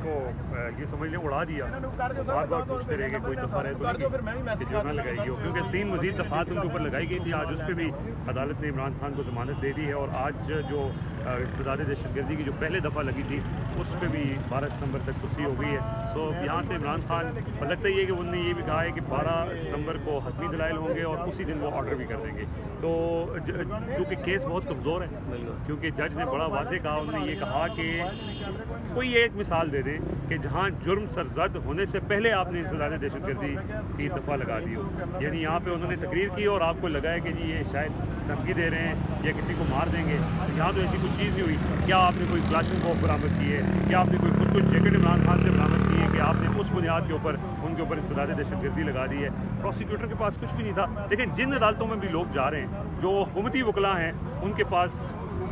को ये समझ लें उड़ा दिया, बार बार पूछते रहे कि कोई दफ़ा रहे तो नहीं कि जो ना लगाई हो, क्योंकि 3 मज़ीद दफ़ात उनके ऊपर लगाई गई थी। आज उस पर भी अदालत ने इमरान खान को ज़मानत दे दी है, और आज जो सदाद दहशतगर्दी की जो पहले दफ़ा लगी थी उस पर भी 12 सितंबर तक कुर्सी हो गई है। सो यहाँ से इमरान खान लगता ही है कि उन्होंने ये भी कहा है कि 12 सितंबर को हतमी दलाइल होंगे और उसी दिन वो ऑर्डर भी कर देंगे। तो चूँकि केस बहुत कमज़ोर है, क्योंकि जज ने बड़ा वाज़े कहा, उन्होंने ये कहा कि कोई एक मिसाल दे दें कि जहाँ जुर्म सरजद होने से पहले आपने इंसदाद दहशतगर्दी की दफ़ा लगा दी हो, यानी यहाँ पे उन्होंने तकरीर की और आपको लगा है कि जी ये शायद धमकी दे रहे हैं या किसी को मार देंगे, तो यहाँ तो ऐसी कोई चीज़ नहीं हुई। क्या आपने कोई क्लाशनकोफ बरामद की है, क्या आपने कोई खुद कुछ जैकेट इमरान खान से बरामद की है कि आपने उस बुनियाद के ऊपर उनके ऊपर इंसदाद दहशतगर्दी लगा दी है? प्रोसिक्यूटर के पास कुछ भी नहीं था। लेकिन जिन अदालतों में भी लोग जा रहे हैं, जो हुकूमती वकला हैं, उनके पास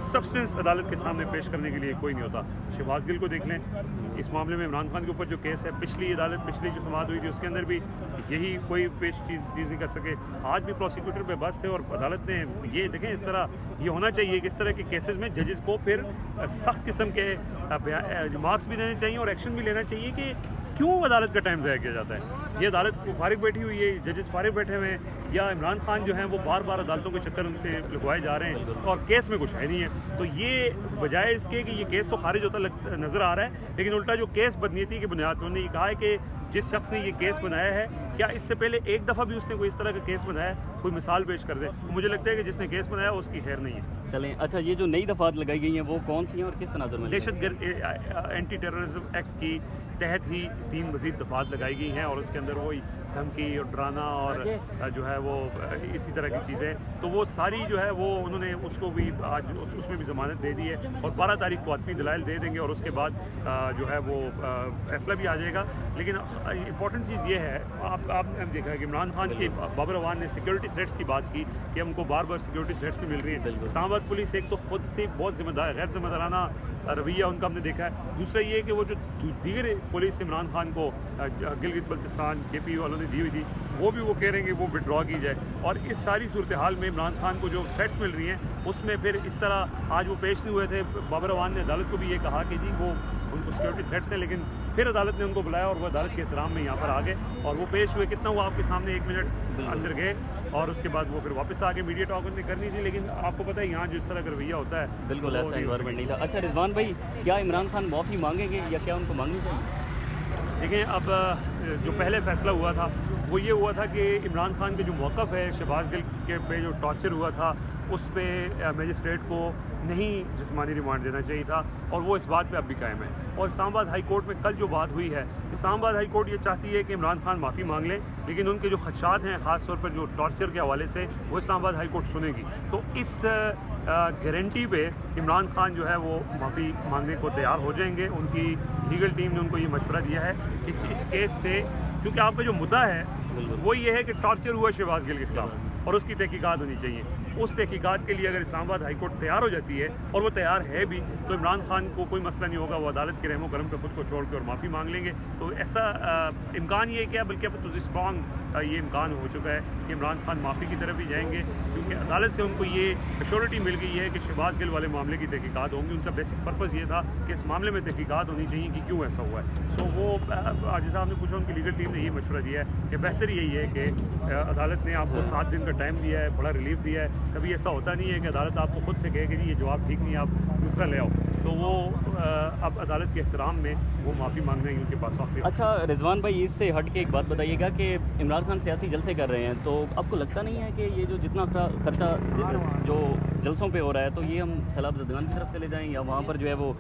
सब्सटेंस अदालत के सामने पेश करने के लिए कोई नहीं होता। शहबाज गिल को देख लें, इस मामले में इमरान खान के ऊपर जो केस है, पिछली अदालत पिछली जो समाअत हुई थी उसके अंदर भी यही कोई पेश चीज़ नहीं कर सके। आज भी प्रोसिक्यूटर पे बस थे और अदालत ने ये देखें, इस तरह ये होना चाहिए कि इस तरह के केसेस में जजेस को फिर सख्त किस्म के मार्क्स भी देने चाहिए और एक्शन भी लेना चाहिए कि क्यों अदालत का टाइम ज़ाया किया जाता है। ये अदालत फारिग बैठी हुई है, जजेस फारिग बैठे हुए हैं, या इमरान खान जो हैं वो बार बार अदालतों के चक्कर उनसे लगवाए जा रहे हैं और केस में कुछ है नहीं है। तो ये बजाय इसके कि ये केस तो खारिज होता नज़र आ रहा है, लेकिन उल्टा जो केस बदनीयती की बुनियाद पर उन्होंने ये कहा है कि जिस शख्स ने ये केस बनाया है, क्या इससे पहले एक दफ़ा भी उसने कोई इस तरह का केस बनाया, कोई मिसाल पेश कर दे। तो मुझे लगता है कि जिसने केस बनाया उसकी खैर नहीं है। चलें, अच्छा, ये जो नई दफ़ात लगाई गई हैं वो कौन सी हैं और किस तनाज़ुर में? दहशतगर्द एंटी टेररिज्म एक्ट की तहत ही 3 मज़ीद दफ़ात लगाई गई हैं, और उसके अंदर वही धमकी और डराना और जो है वो इसी तरह की चीज़ें, तो वो सारी जो है वो उन्होंने उसको भी आज उसमें भी ज़मानत दे दी है, और 12 तारीख को आदमी दलाइल दे देंगे और उसके बाद जो है वो फैसला भी आ जाएगा। लेकिन इंपॉर्टेंट चीज़ ये है, आपने देखा है कि इमरान खान की बाबर अवान ने सिक्योरिटी थ्रेट्स की बात की कि हमको बार बार सिक्योरिटी थ्रेट्स भी मिल रही है। इस्लामाबाद पुलिस एक तो खुद से बहुत जिम्मेदार गैर जिम्मेदाराना रवैया उनका हमने देखा है। दूसरा ये कि वो जो दीगर पुलिस इमरान खान को गिलगित बल्तिस्तान KP वालों ने दी हुई थी, वो भी वो कह रहे हैं कि वो विड्रॉ की जाए, और इस सारी सूरत हाल में इमरान खान को जो थ्रेट्स मिल रही हैं उसमें फिर इस तरह आज वो पेश नहीं हुए थे। बाबर अवान ने अदालत को भी ये कहा कि जी वो उनको सिक्योरिटी थ्रेट्स हैं, लेकिन फिर अदालत ने उनको बुलाया और वो अदालत के एहतराम में यहाँ पर आ गए और वो पेश हुए। कितना हुआ आपके सामने, 1 मिनट अंदर गए और उसके बाद वो फिर वापस आके मीडिया टॉक उन्हें करनी थी। लेकिन आपको पता है यहाँ जिस तरह का रवैया होता है, बिल्कुल ऐसा इन्वायरमेंट नहीं था। अच्छा रिजवान भाई, क्या इमरान खान माफ़ी मांगेंगे या क्या उनको मांगनी चाहिए? देखें, अब जो पहले फैसला हुआ था वो ये हुआ था कि इमरान खान के जो मौक़िफ़ है शहबाज गिल के पे जो टॉर्चर हुआ था उस पर मजिस्ट्रेट को नहीं जिस्मानी रिमांड देना चाहिए था, और वो इस बात पे अब भी कायम है। और इस्लामाबाद हाई कोर्ट में कल जो बात हुई है, इस्लामाबाद हाई कोर्ट ये चाहती है कि इमरान खान माफ़ी मांग लें, लेकिन उनके जो खदशात हैं ख़ास तौर पर जो टॉर्चर के हवाले से, वो इस्लामाबाद हाई कोर्ट सुनेगी। तो इस गारंटी पे इमरान खान जो है वो माफ़ी मांगने को तैयार हो जाएंगे। उनकी लीगल टीम ने उनको ये मशवरा दिया है कि इस केस से, क्योंकि आपका जो मुद्दा है वो ये है कि टॉर्चर हुआ शहबाज गिल के खिलाफ और उसकी तहकीकात होनी चाहिए। उस तहकीकात के लिए अगर इस्लामाबाद हाई कोर्ट तैयार हो जाती है, और वो तैयार है भी, तो इमरान खान को कोई मसला नहीं होगा, वो अदालत के रहमो करम पे खुद को छोड़ के और माफ़ी मांग लेंगे। तो ऐसा इम्कान ये क्या, बल्कि अब तो स्ट्रॉन्ग ये इम्कान हो चुका है कि इमरान खान माफ़ी की तरफ ही जाएंगे, क्योंकि अदालत से उनको ये एश्योरिटी मिल गई है कि शहबाज गिल वाले मामले की तहकीकात होंगी। उनका बेसिक पर्पज़ ये था कि इस मामले में तहकीकात होनी चाहिए कि क्यों ऐसा हुआ है। तो वो जैसा आपने पूछा, उनकी लीगल टीम ने ये मशवरा दिया है कि बेहतर यही है कि अदालत ने आपको 7 दिन का टाइम दिया है, बड़ा रिलीफ दिया है। कभी ऐसा होता नहीं है कि अदालत आपको खुद से कहे कि जी ये जवाब ठीक नहीं है, आप दूसरा ले आओ। तो वो अब अदालत के एहतराम में वो माफ़ी मांगने की उनके पास आखिर। अच्छा रिजवान भाई, इससे हट के एक बात बताइएगा कि इमरान खान सियासी जलसे कर रहे हैं, तो आपको लगता नहीं है कि ये जो जितना खर्चा जो जलसों पे हो रहा है, तो ये हम सैलाब ज़दगान की तरफ चले जाएँ या वहाँ पर जो है वो